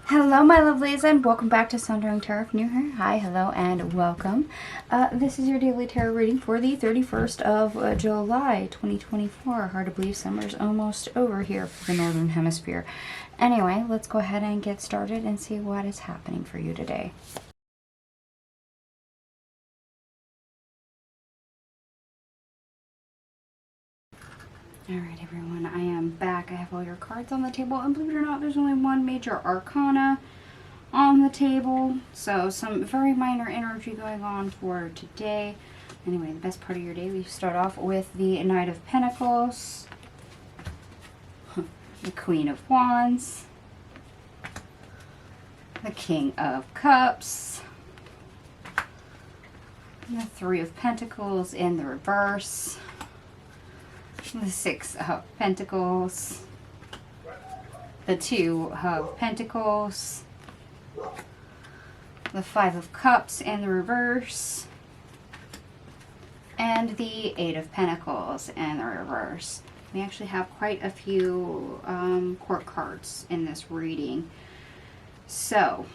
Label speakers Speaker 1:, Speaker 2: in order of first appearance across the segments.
Speaker 1: Hello, my lovelies, and welcome back to Sundering Tarot. If you're new here, hi, hello, and welcome. This is your daily tarot reading for the 31st of July, 2024. Hard to believe summer's almost over here for the Northern Hemisphere. Anyway, let's go ahead and get started and see what is happening for you today. Alright, everyone, I am back. I have all your cards on the table, and believe it or not, there's only one major arcana on the table, so some very minor energy going on for today. Anyway, the best part of your day, we start off with the Knight of Pentacles, the Queen of Wands, the King of Cups, the Three of Pentacles in the reverse, the Six of Pentacles, the Two of Pentacles, the Five of Cups in the reverse, and the Eight of Pentacles in the reverse. We actually have quite a few court cards in this reading. So,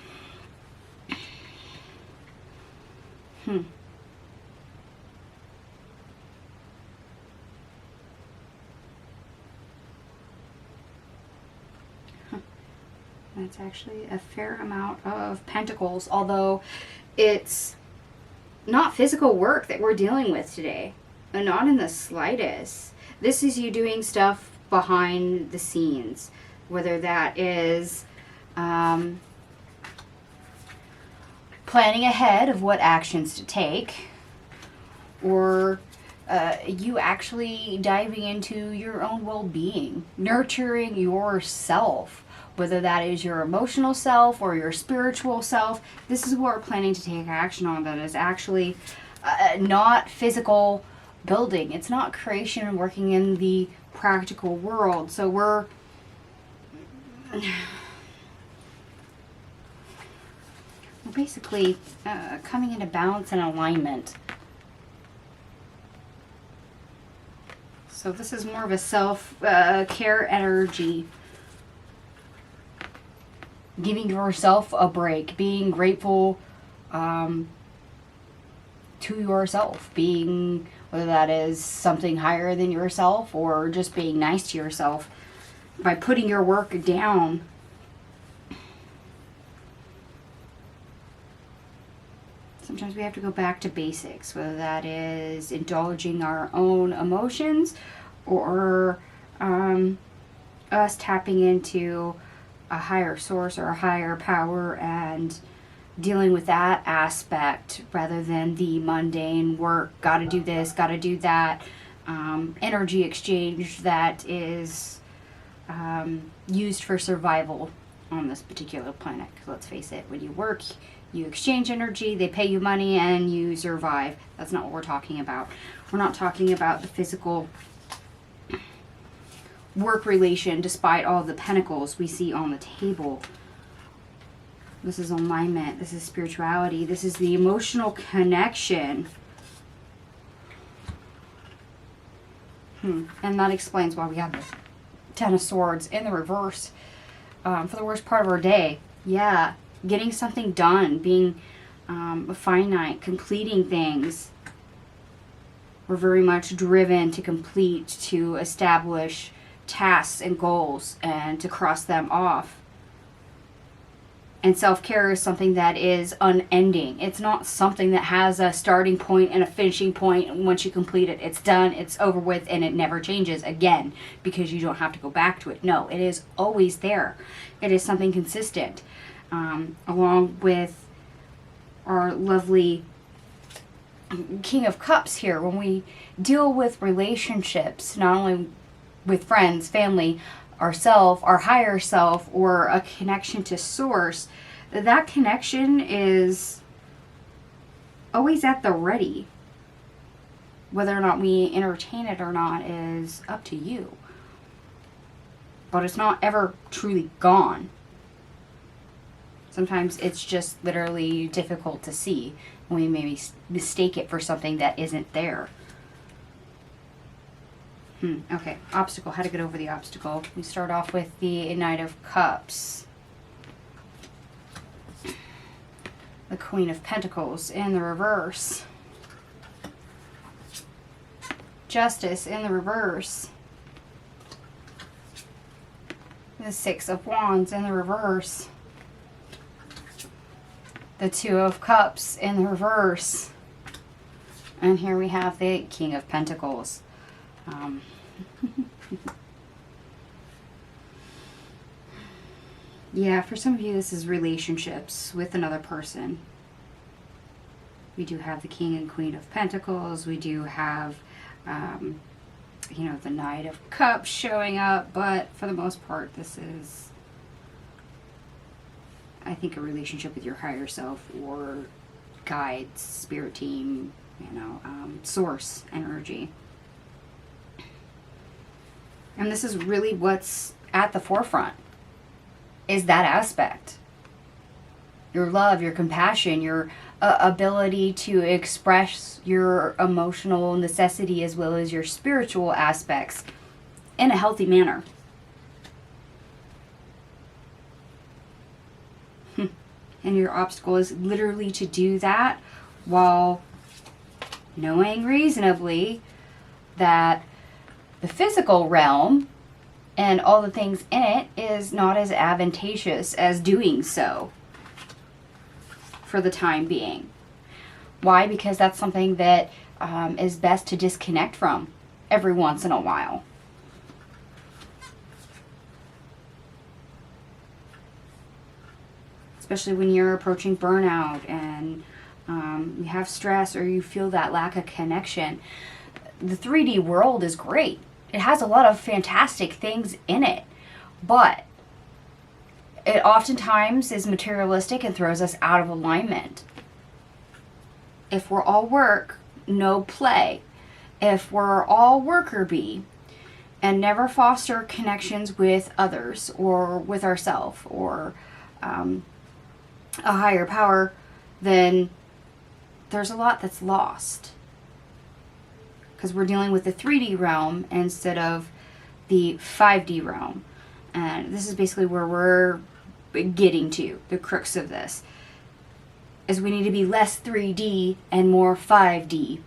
Speaker 1: That's actually a fair amount of pentacles, although it's not physical work that we're dealing with today. Not in the slightest. This is you doing stuff behind the scenes, whether that is planning ahead of what actions to take, or you actually diving into your own well-being, nurturing yourself. Whether that is your emotional self or your spiritual self, this is what we're planning to take action on that is actually not physical building. It's not creation and working in the practical world. So we're basically coming into balance and alignment. So this is more of a self-care energy. Giving yourself a break, being grateful to yourself, being, whether that is something higher than yourself or just being nice to yourself by putting your work down. Sometimes we have to go back to basics, whether that is indulging our own emotions or us tapping into a higher source or a higher power and dealing with that aspect rather than the mundane work, gotta do this, gotta do that, energy exchange that is used for survival on this particular planet. Let's face it, when you work, you exchange energy, they pay you money, and you survive. That's not what we're talking about. We're not talking about the physical work relation despite all the pentacles we see on the table. This is alignment. This is spirituality. This is the emotional connection. And that explains why we have the Ten of Swords in the reverse for the worst part of our day. Yeah, getting something done, being finite, completing things. We're very much driven to complete, to establish tasks and goals and to cross them off. And self-care is something that is unending. It's not something that has a starting point and a finishing point, and once you complete it, it's done, it's over with, and it never changes again because you don't have to go back to it. No, it is always there. It is something consistent. Along with our lovely King of Cups here, when we deal with relationships, not only with friends, family, ourself, our higher self, or a connection to source, that connection is always at the ready. Whether or not we entertain it or not is up to you. But it's not ever truly gone. Sometimes it's just literally difficult to see. We maybe mistake it for something that isn't there. Okay, obstacle. How to get over the obstacle. We start off with the Knight of Cups. the Queen of Pentacles in the reverse. Justice in the reverse. The Six of Wands in the reverse. The Two of Cups in the reverse. And here we have the King of Pentacles. Yeah, for some of you, this is relationships with another person. We do have the King and Queen of Pentacles. We do have, you know, the Knight of Cups showing up. But for the most part, this is, I think, a relationship with your higher self or guides, spirit team, you know, source energy. And this is really what's at the forefront, is that aspect. Your love, your compassion, your ability to express your emotional necessity as well as your spiritual aspects in a healthy manner. And your obstacle is literally to do that while knowing reasonably that the physical realm and all the things in it is not as advantageous as doing so for the time being. Why? Because that's something that is best to disconnect from every once in a while. Especially when you're approaching burnout and you have stress or you feel that lack of connection. The 3D world is great. It has a lot of fantastic things in it, but it oftentimes is materialistic and throws us out of alignment. If we're all work, no play. If we're all worker bee and never foster connections with others or with ourselves or a higher power, then there's a lot that's lost. Because we're dealing with the 3D realm instead of the 5D realm. And this is basically where we're getting to, the crux of this. Is we need to be less 3D and more 5D.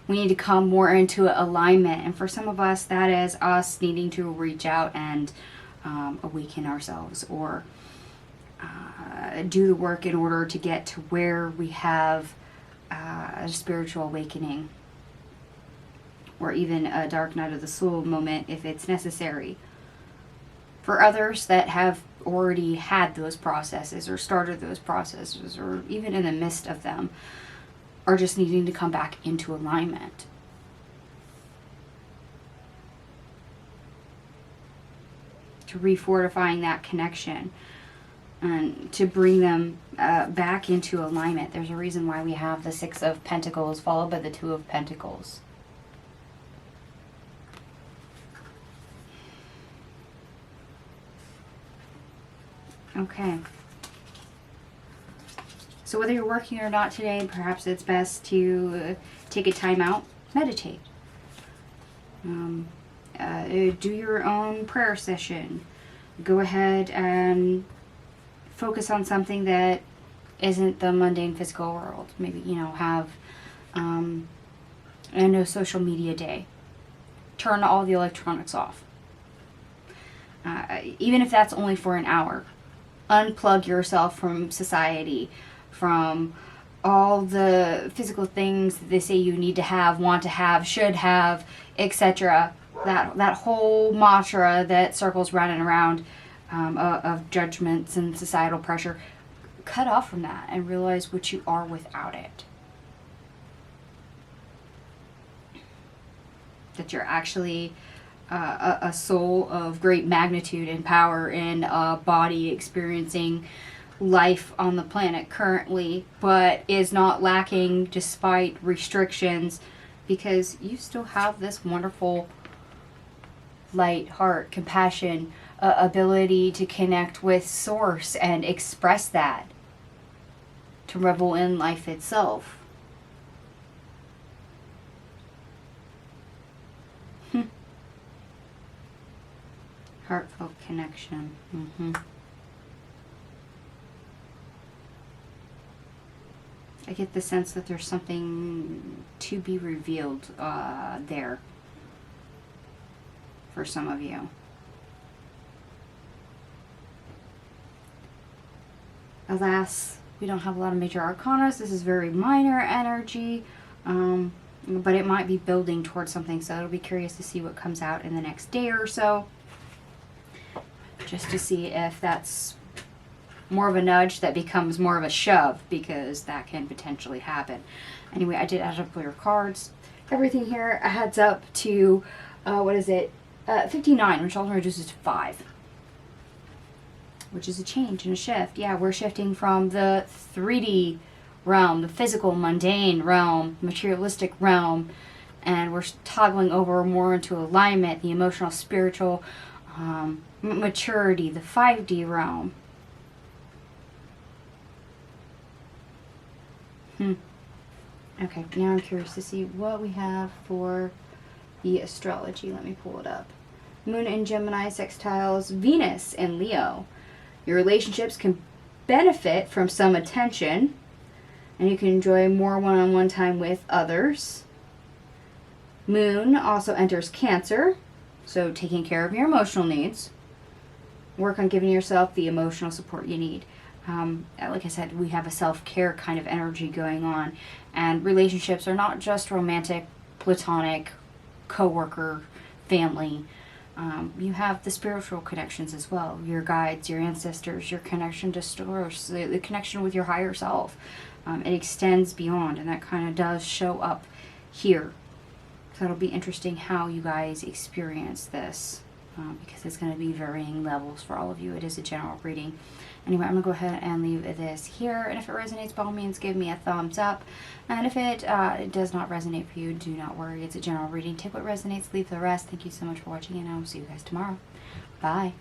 Speaker 1: We need to come more into alignment. And for some of us, that is us needing to reach out and awaken ourselves or do the work in order to get to where we have a spiritual awakening. Or even a dark night of the soul moment if it's necessary. For others that have already had those processes or started those processes or even in the midst of them are just needing to come back into alignment. To refortifying that connection and to bring them back into alignment. There's a reason why we have the Six of Pentacles followed by the Two of Pentacles. Okay. So whether you're working or not today, perhaps it's best to take a time out, meditate. Do your own prayer session. Go ahead and focus on something that isn't the mundane physical world. Maybe, you know, have a no social media day. Turn all the electronics off. Even if that's only for an hour. Unplug yourself from society, from all the physical things that they say you need to have, want to have, should have, etc. That whole mantra that circles round and around of judgments and societal pressure. Cut off from that and realize what you are without it. That you're actually a soul of great magnitude and power in a body experiencing life on the planet currently, but is not lacking despite restrictions, because you still have this wonderful light, heart, compassion, ability to connect with source and express that, to revel in life itself. Heartfelt connection. I get the sense that there's something to be revealed there for some of you. Alas, we don't have a lot of major arcanas. This is very minor energy, but it might be building towards something, so it'll be curious to see what comes out in the next day or so, just to see if that's more of a nudge that becomes more of a shove, because that can potentially happen. Anyway, I did add up your cards. Everything here adds up to, 59, which also reduces to 5. Which is a change and a shift. Yeah, we're shifting from the 3D realm, the physical, mundane realm, materialistic realm, and we're toggling over more into alignment, the emotional, spiritual, maturity, the 5D realm. Okay, now I'm curious to see what we have for the astrology. Let me pull it up. Moon in Gemini sextiles Venus in Leo. Your relationships can benefit from some attention, and you can enjoy more one-on-one time with others. Moon also enters Cancer, so taking care of your emotional needs. Work on giving yourself the emotional support you need. Like I said, we have a self-care kind of energy going on, and relationships are not just romantic, platonic, co-worker, family. You have the spiritual connections as well, your guides, your ancestors, your connection to source, the connection with your higher self. It extends beyond, and that kind of does show up here. So it'll be interesting how you guys experience this, because it's going to be varying levels for all of you. It is a general reading. Anyway, I'm going to go ahead and leave this here, and if it resonates, by all means, give me a thumbs up. And if it does not resonate for you, do not worry. It's a general reading. Take what resonates, leave the rest. Thank you so much for watching, and I will see you guys tomorrow. Bye.